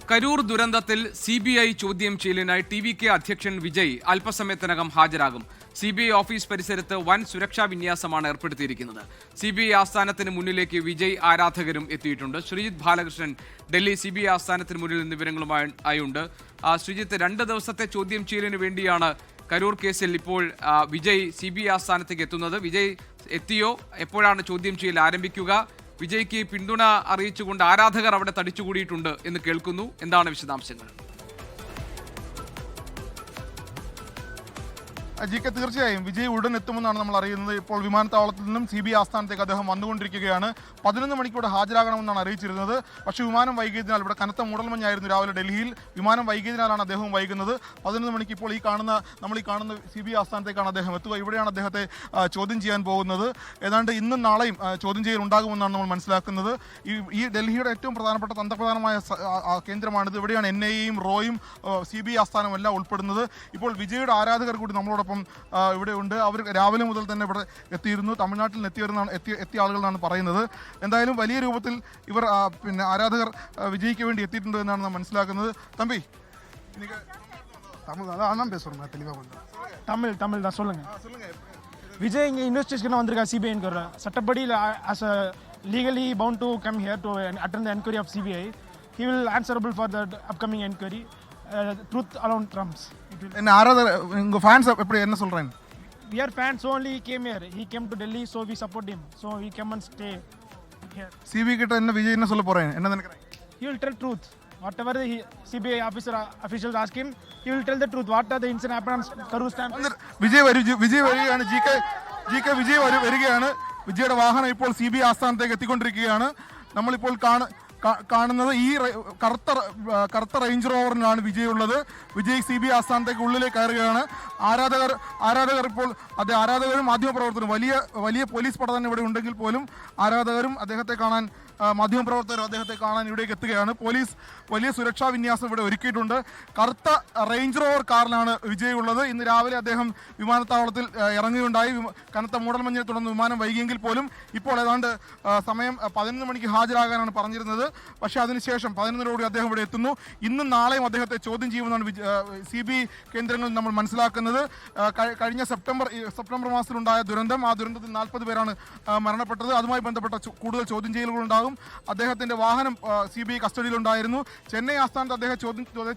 കരൂർ ദുരന്തത്തിൽ സിബിഐ ചോദ്യം ചെയ്യലിനായി TVK അധ്യക്ഷൻ വിജയ് അല്പസമയത്തിനകം ഹാജരാകും. സിബിഐ ഓഫീസ് പരിസരത്ത് വൻ സുരക്ഷാ വിന്യാസമാണ് ഏർപ്പെടുത്തിയിരിക്കുന്നത്. സിബിഐ ആസ്ഥാനത്തിന് മുന്നിലേക്ക് വിജയ് ആരാധകരും എത്തിയിട്ടുണ്ട്. ശ്രീജിത്ത് ബാലകൃഷ്ണൻ ഡൽഹി സിബിഐ ആസ്ഥാനത്തിന് മുന്നിൽ നിന്ന് വിവരങ്ങളുമായുണ്ട്. ശ്രീജിത്ത്, 2 ദിവസത്തെ ചോദ്യം ചെയ്യലിന് വേണ്ടിയാണ് കരൂർ കേസിൽ ഇപ്പോൾ വിജയ് സിബിഐ ആസ്ഥാനത്തേക്ക് എത്തുന്നത്. വിജയ് എത്തിയോ? എപ്പോഴാണ് ചോദ്യം ചെയ്യൽ ആരംഭിക്കുക? വിജയ്ക്ക് പിന്തുണ അറിയിച്ചുകൊണ്ട് ആരാധകർ അവിടെ തടിച്ചുകൂടിയിട്ടുണ്ട് എന്ന് കേൾക്കുന്നു. എന്താണ് വിശദാംശങ്ങൾ? ജിക്ക് തീർച്ചയായും വിജയ് ഉടൻ എത്തുമെന്നാണ് നമ്മൾ അറിയുന്നത്. ഇപ്പോൾ വിമാനത്താവളത്തിൽ നിന്നും CBI ആസ്ഥാനത്തേക്ക് അദ്ദേഹം വന്നുകൊണ്ടിരിക്കുകയാണ്. 11 മണിക്കൂടെ ഹാജരാകണമെന്നാണ് അറിയിച്ചിരുന്നത്. പക്ഷേ വിമാനം വൈകിയതിനാൽ ഇവിടെ കനത്ത മൂടൽമഞ്ഞായിരുന്നു രാവിലെ ഡൽഹിയിൽ. വിമാനം വൈകിയതിനാലാണ് അദ്ദേഹം വൈകുന്നത്. 11 മണിക്ക് ഇപ്പോൾ നമ്മൾ ഈ കാണുന്ന CBI ആസ്ഥാനത്തേക്കാണ് അദ്ദേഹം എത്തുക. ഇവിടെയാണ് അദ്ദേഹത്തെ ചോദ്യം ചെയ്യാൻ പോകുന്നത്. ഏതാണ്ട് ഇന്നും നാളെയും ചോദ്യം ചെയ്യൽ ഉണ്ടാകുമെന്നാണ് നമ്മൾ മനസ്സിലാക്കുന്നത്. ഈ ഡൽഹിയുടെ ഏറ്റവും പ്രധാനപ്പെട്ട തന്ത്രപ്രധാനമായ കേന്ദ്രമാണിത്. ഇവിടെയാണ് NIA യും റോയും CBI ആസ്ഥാനവും എല്ലാം ഉൾപ്പെടുന്നത്. ഇപ്പോൾ വിജയുടെ ആരാധകർ കൂടി നമ്മളോടൊപ്പം ഇവിടെ ഉണ്ട്. അവർ രാവിലെ മുതൽ തന്നെ ഇവിടെ എത്തിയിരുന്നു. തമിഴ്നാട്ടിൽ എത്തിയ ആളുകളാണ് പറയുന്നത്. എന്തായാലും വലിയ രൂപത്തിൽ ഇവർ ആരാധകർ വിജയ്ക്ക് വേണ്ടി എത്തിയിട്ടുണ്ട് എന്നാണ് നാം മനസ്സിലാക്കുന്നത്. തമ്പി, தமிழ் தான் சொல்லுங்க. விஜய் இங்கே இன்வெஸ்டிகேஷன் வந்திருக்கா சிபிஐ சட்டப்படி as a legally bound to come here to attend the enquiry of CBI. He will answerable for the upcoming enquiry. Truth alone trumps. என்ன ஆராதகர் உங்க ஃபேன்ஸ் எப்படி என்ன சொல்றாங்க? We are fans only. He came here. He came to Delhi, so we support him. So we come and stay here. CBI கிட்ட என்ன விஜய் என்ன சொல்ல போறாங்க? என்ன நினைக்கிறீங்க? He will tell truth. Whatever the CBI officials ask him, he will tell the truth. What are the incident happened on Karur stamp? Vijay വരികയാണ്. GK Vijay വരികയാണ്. വിജയുടെ വാഹനം ഇപ്പോൾ CBI ആസ്ഥാനത്തേക്ക് എത്തിക്കൊണ്ടിരിക്കുകയാണ്. നമ്മളിപ്പോൾ കാണുന്നത് ഈ കറുത്ത റേഞ്ച് റോവറിനാണ് വിജയ് ഉള്ളത്. വിജയ് CBI ആസ്ഥാനത്തേക്ക് ഉള്ളിലേക്ക് കയറുകയാണ്. ആരാധകർ ഇപ്പോൾ ആരാധകരും മാധ്യമപ്രവർത്തകരും വലിയ പോലീസ് പട തന്നെ ഇവിടെ ഉണ്ടെങ്കിൽ പോലും ആരാധകരും അദ്ദേഹത്തെ കാണാൻ മാധ്യമപ്രവർത്തകരും അദ്ദേഹത്തെ കാണാൻ ഇവിടേക്ക് എത്തുകയാണ്. പോലീസ് വലിയ സുരക്ഷാ വിന്യാസം ഇവിടെ ഒരുക്കിയിട്ടുണ്ട്. കറുത്ത റേഞ്ച് റോവർ കാറിലാണ് വിജയ് ഉള്ളത്. ഇന്ന് രാവിലെ അദ്ദേഹം വിമാനത്താവളത്തിൽ ഇറങ്ങുകയുണ്ടായി. കനത്ത മൂടൽമഞ്ഞിനെ തുടർന്ന് വിമാനം വൈകിയെങ്കിൽ പോലും ഇപ്പോൾ ഏതാണ്ട് സമയം 11 മണിക്ക് ഹാജരാകാനാണ് പറഞ്ഞിരുന്നത്. പക്ഷേ അതിനുശേഷം 11 അദ്ദേഹം ഇവിടെ എത്തുന്നു. ഇന്നും നാളെയും അദ്ദേഹത്തെ ചോദ്യം ചെയ്യുമെന്നാണ് CBI കേന്ദ്രങ്ങളിൽ നമ്മൾ മനസ്സിലാക്കുന്നത്. കഴിഞ്ഞ സെപ്റ്റംബർ മാസത്തിലുണ്ടായ ദുരന്തം, ആ ദുരന്തത്തിൽ 40 പേരാണ് മരണപ്പെട്ടത്. അതുമായി ബന്ധപ്പെട്ട കൂടുതൽ ചോദ്യം ചെയ്യലുകളുണ്ടാകും. അദ്ദേഹത്തിന്റെ വാഹനം CBI കസ്റ്റഡിയിലുണ്ടായിരുന്നു. ചെന്നൈ ആസ്ഥാനത്ത് അദ്ദേഹം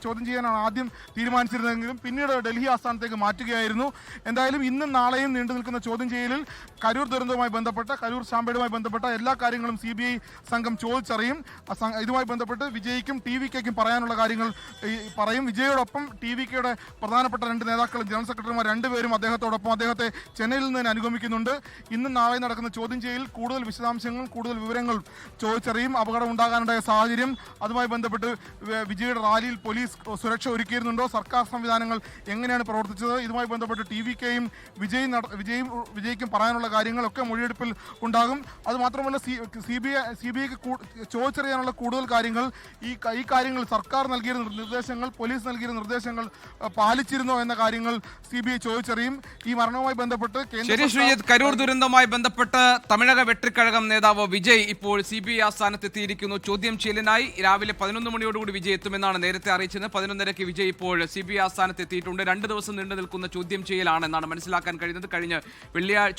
ചോദ്യം ചെയ്യാനാണ് ആദ്യം തീരുമാനിച്ചിരുന്നതെങ്കിലും പിന്നീട് ഡൽഹി ആസ്ഥാനത്തേക്ക് മാറ്റുകയായിരുന്നു. എന്തായാലും ഇന്നും നാളെയും നീണ്ടു നിൽക്കുന്ന ചോദ്യം ചെയ്യലിൽ കരൂർ ദുരന്തവുമായി ബന്ധപ്പെട്ട കരൂർ സ്റ്റാമ്പേഡുമായി ബന്ധപ്പെട്ട എല്ലാ കാര്യങ്ങളും CBI സംഘം ചോദിച്ചറിയും. ഇതുമായി ബന്ധപ്പെട്ട് വിജയ്ക്കും TVKയ്ക്കും പറയാനുള്ള കാര്യങ്ങൾ പറയും. വിജയോടൊപ്പം TVKയുടെ പ്രധാനപ്പെട്ട 2 നേതാക്കൾ, ജനറൽ സെക്രട്ടറിമാർ 2 പേരും അദ്ദേഹത്തെ ചെന്നൈയിൽ നിന്ന് തന്നെ അനുഗമിക്കുന്നുണ്ട്. ഇന്നും നാളെ നടക്കുന്ന ചോദ്യം ചെയ്യലിൽ കൂടുതൽ വിശദാംശങ്ങൾ, കൂടുതൽ വിവരങ്ങൾ ചോദിച്ചറിയും. അപകടം ഉണ്ടാകാനുണ്ടായ സാഹചര്യം, അതുമായി ബന്ധപ്പെട്ട് വിജയുടെ റാലിയിൽ പോലീസ് സുരക്ഷ ഒരുക്കിയിരുന്നുണ്ടോ, സർക്കാർ സംവിധാനങ്ങൾ എങ്ങനെയാണ് പ്രവർത്തിച്ചത്, ഇതുമായി ബന്ധപ്പെട്ട് TVKയും വിജയ്ക്കും പറയാനുള്ള കാര്യങ്ങളൊക്കെ മൊഴിയെടുപ്പിൽ ഉണ്ടാകും. അതുമാത്രമല്ല CBIക്ക് ചോദിച്ചറിയാനുള്ള കൂടുതൽ കാര്യങ്ങൾ, ഈ കാര്യങ്ങൾ സർക്കാർ നൽകിയ നിർദ്ദേശങ്ങൾ, പോലീസ് നൽകിയ നിർദ്ദേശങ്ങൾ പാലിച്ചിരുന്നോ എന്ന കാര്യങ്ങൾ CBI ചോദിച്ചറിയും. ഈ മരണവുമായി ബന്ധപ്പെട്ട് കരൂർ ദുരന്തവുമായി ബന്ധപ്പെട്ട് തമിഴക വെട്ടിക്കഴകം നേതാവ് വിജയ് ഇപ്പോൾ CBI ആസ്ഥാനത്തെത്തിയിരിക്കുന്നു. ചോദ്യം ചെയ്യലിനായി രാവിലെ 11 മണിയോടുകൂടി വിജയ് എത്തുമെന്നാണ് നേരത്തെ അറിയിച്ചത്. 11:30 വിജയ് ഇപ്പോൾ CBI ആസ്ഥാനത്ത് എത്തിയിട്ടുണ്ട്. 2 ദിവസം നീണ്ടു നിൽക്കുന്ന ചോദ്യം ചെയ്യലാണെന്നാണ് മനസ്സിലാക്കാൻ കഴിയുന്നത്. കഴിഞ്ഞ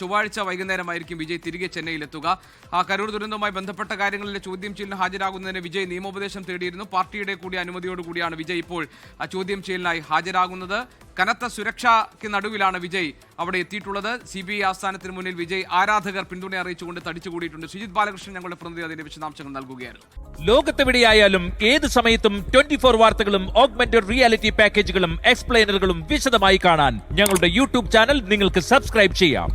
ചൊവ്വാഴ്ച വൈകുന്നേരമായിരിക്കും വിജയ് തിരികെ ചെന്നൈയിലെത്തുക. കരൂർ ദുരന്തവുമായി ബന്ധപ്പെട്ട കാര്യങ്ങളിലെ ചോദ്യം ചെയ്യലിന് ഹാജരാകുന്നതിന് വിജയ് നിയമോപദേശം തേടിയിരുന്നു. പാർട്ടിയുടെ കൂടി അനുമതിയോടുകൂടിയാണ് വിജയ് ഇപ്പോൾ ചോദ്യം ചെയ്യലിനായി ഹാജരാകുന്നത്. കനത്ത സുരക്ഷയ്ക്ക് നടുവിലാണ് വിജയ് അവിടെ എത്തിയിട്ടുള്ളത്. CBI ആസ്ഥാനത്തിന് മുന്നിൽ വിജയ് ആരാധകർ പിന്തുണ അറിയിച്ചുകൊണ്ട് തടിച്ചുകൂടിയിട്ടുണ്ട്. ശ്രീജിത്ത് ബാലകൃഷ്ണൻ ഞങ്ങളുടെ പ്രതിനിധി അതിന്റെ വിശദാംശങ്ങൾ നൽകുകയായിരുന്നു. ലോകത്തെവിടെയായാലും ഏത് സമയത്തും 24 വാർത്തകളും ഓഗ്മെന്റഡ് റിയാലിറ്റി പാക്കേജുകളും എക്സ്പ്ലെയിനറുകളും വിശദമായി കാണാൻ ഞങ്ങളുടെ YouTube ചാനൽ നിങ്ങൾക്ക് സബ്സ്ക്രൈബ് ചെയ്യാം.